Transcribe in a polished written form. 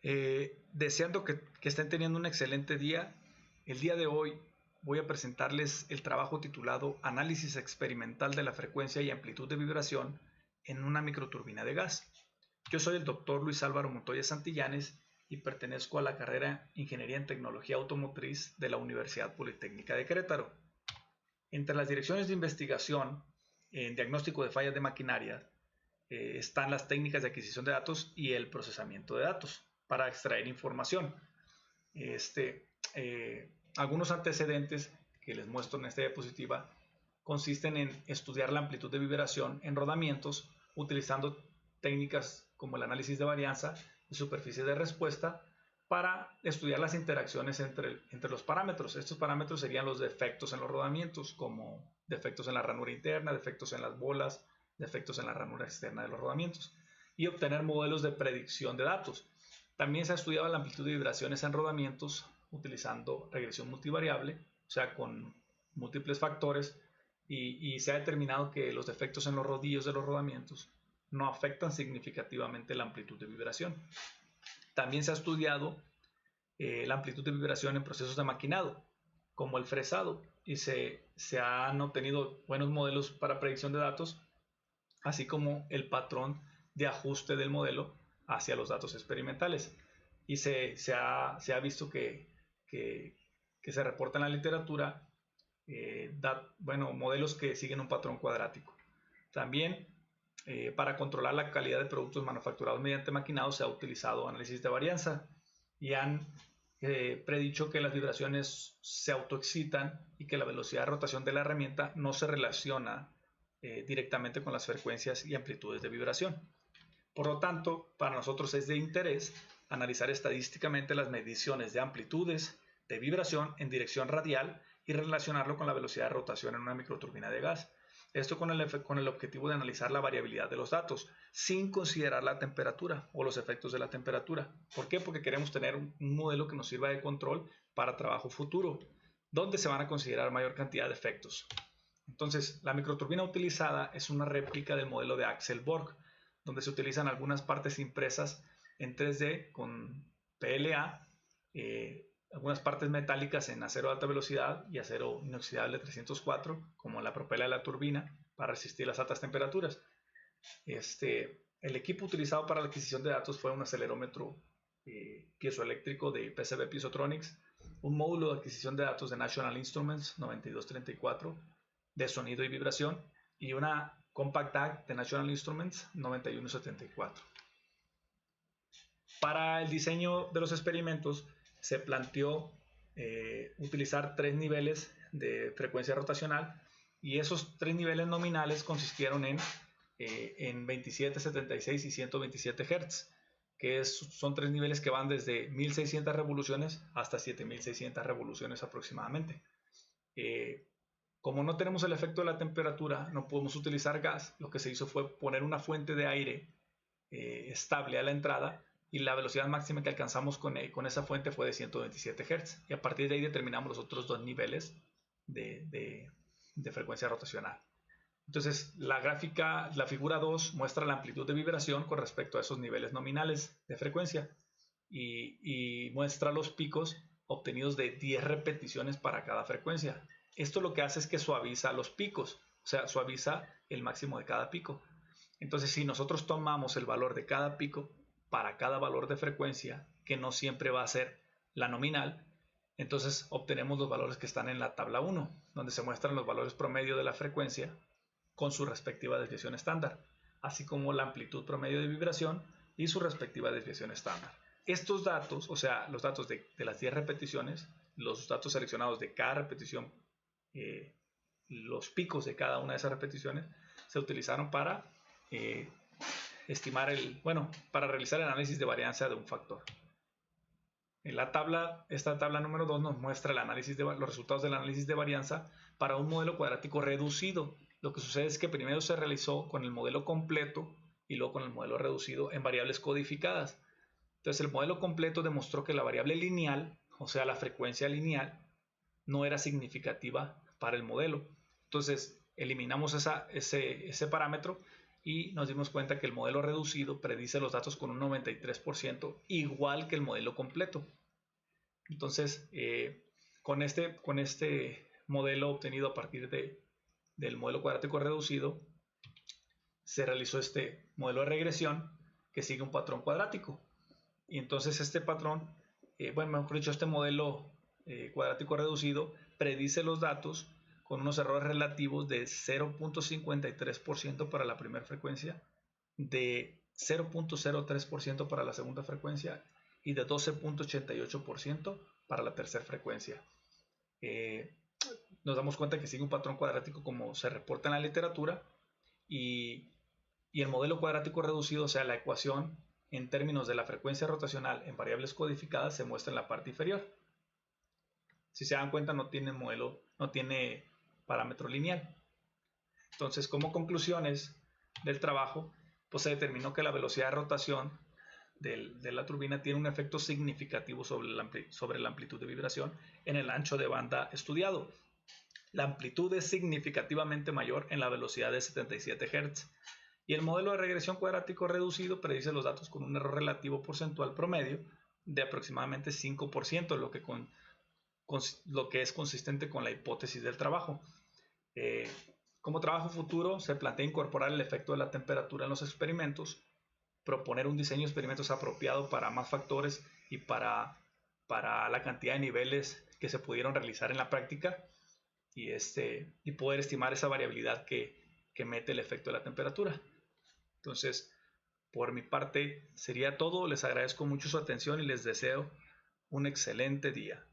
Deseando que estén teniendo un excelente día. El día de hoy voy a presentarles el trabajo titulado Análisis experimental de la frecuencia y amplitud de vibración en una microturbina de gas. Yo soy el doctor Luis Álvaro Montoya Santillanes y pertenezco a la carrera Ingeniería en Tecnología Automotriz de la Universidad Politécnica de Querétaro. Entre las direcciones de investigación en diagnóstico de fallas de maquinaria están las técnicas de adquisición de datos y el procesamiento de datos para extraer información. Algunos antecedentes que les muestro en esta diapositiva consisten en estudiar la amplitud de vibración en rodamientos utilizando técnicas como el análisis de varianza y superficie de respuesta para estudiar las interacciones entre los parámetros. Estos parámetros serían los defectos en los rodamientos, como defectos en la ranura interna, defectos en las bolas, defectos en la ranura externa de los rodamientos, y obtener modelos de predicción de datos. También se ha estudiado la amplitud de vibraciones en rodamientos utilizando regresión multivariable, o sea, con múltiples factores, y se ha determinado que los defectos en los rodillos de los rodamientos no afectan significativamente la amplitud de vibración. También se ha estudiado la amplitud de vibración en procesos de maquinado, como el fresado, y se han obtenido buenos modelos para predicción de datos, así como el patrón de ajuste del modelo hacia los datos experimentales. Y se ha visto que se reporta en la literatura modelos que siguen un patrón cuadrático. También para controlar la calidad de productos manufacturados mediante maquinado se ha utilizado análisis de varianza y han predicho que las vibraciones se autoexcitan y que la velocidad de rotación de la herramienta no se relaciona directamente con las frecuencias y amplitudes de vibración. Por lo tanto, para nosotros es de interés analizar estadísticamente las mediciones de amplitudes de vibración en dirección radial y relacionarlo con la velocidad de rotación en una microturbina de gas. Esto con el objetivo de analizar la variabilidad de los datos, sin considerar la temperatura o los efectos de la temperatura. ¿Por qué? Porque queremos tener un modelo que nos sirva de control para trabajo futuro, donde se van a considerar mayor cantidad de efectos. Entonces, la microturbina utilizada es una réplica del modelo de Axel Borg, donde se utilizan algunas partes impresas en 3D con PLA, algunas partes metálicas en acero de alta velocidad y acero inoxidable 304, como la propela de la turbina, para resistir las altas temperaturas. El equipo utilizado para la adquisición de datos fue un acelerómetro piezoeléctrico de PCB Piezotronics, un módulo de adquisición de datos de National Instruments 9234 de sonido y vibración, y una Compact DAC de National Instruments 9174. Para el diseño de los experimentos se planteó utilizar 3 niveles de frecuencia rotacional, y esos 3 niveles nominales consistieron en 27, 76 y 127 Hz, que son 3 niveles que van desde 1600 revoluciones hasta 7600 revoluciones aproximadamente. Como no tenemos el efecto de la temperatura, no podemos utilizar gas. Lo que se hizo fue poner una fuente de aire estable a la entrada, y la velocidad máxima que alcanzamos con esa fuente fue de 127 Hz, y a partir de ahí determinamos los otros 2 niveles de frecuencia rotacional. Entonces la figura 2 muestra la amplitud de vibración con respecto a esos niveles nominales de frecuencia, y muestra los picos obtenidos de 10 repeticiones para cada frecuencia. Esto lo que hace es que suaviza los picos, o sea, suaviza el máximo de cada pico. Entonces, si nosotros tomamos el valor de cada pico para cada valor de frecuencia, que no siempre va a ser la nominal, entonces obtenemos los valores que están en la tabla 1, donde se muestran los valores promedio de la frecuencia con su respectiva desviación estándar, así como la amplitud promedio de vibración y su respectiva desviación estándar. Estos datos, o sea, los datos de las 10 repeticiones, los datos seleccionados de cada repetición, los picos de cada una de esas repeticiones, se utilizaron para para realizar el análisis de varianza de un factor. En esta tabla número 2 nos muestra los resultados del análisis de varianza para un modelo cuadrático reducido. Lo que sucede es que primero se realizó con el modelo completo y luego con el modelo reducido en variables codificadas. Entonces, el modelo completo demostró que la variable lineal, o sea, la frecuencia lineal, no era significativa para el modelo. Entonces, eliminamos ese parámetro y nos dimos cuenta que el modelo reducido predice los datos con un 93%, igual que el modelo completo. Entonces, con este modelo obtenido a partir del modelo cuadrático reducido, se realizó este modelo de regresión que sigue un patrón cuadrático. Y entonces este patrón, mejor dicho, este modelo cuadrático reducido predice los datos con unos errores relativos de 0.53% para la primera frecuencia, de 0.03% para la segunda frecuencia y de 12.88% para la tercera frecuencia. Nos damos cuenta que sigue un patrón cuadrático como se reporta en la literatura, y el modelo cuadrático reducido, o sea, la ecuación en términos de la frecuencia rotacional en variables codificadas, se muestra en la parte inferior. Si se dan cuenta, no tiene parámetro lineal. Entonces, como conclusiones del trabajo, pues se determinó que la velocidad de rotación de la turbina tiene un efecto significativo sobre la amplitud de vibración en el ancho de banda estudiado. La amplitud es significativamente mayor en la velocidad de 77 Hz. Y el modelo de regresión cuadrático reducido predice los datos con un error relativo porcentual promedio de aproximadamente 5%, lo que es consistente con la hipótesis del trabajo. Como trabajo futuro, se plantea incorporar el efecto de la temperatura en los experimentos, proponer un diseño de experimentos apropiado para más factores y para la cantidad de niveles que se pudieron realizar en la práctica, y poder estimar esa variabilidad que mete el efecto de la temperatura. Entonces, por mi parte sería todo. Les agradezco mucho su atención y les deseo un excelente día.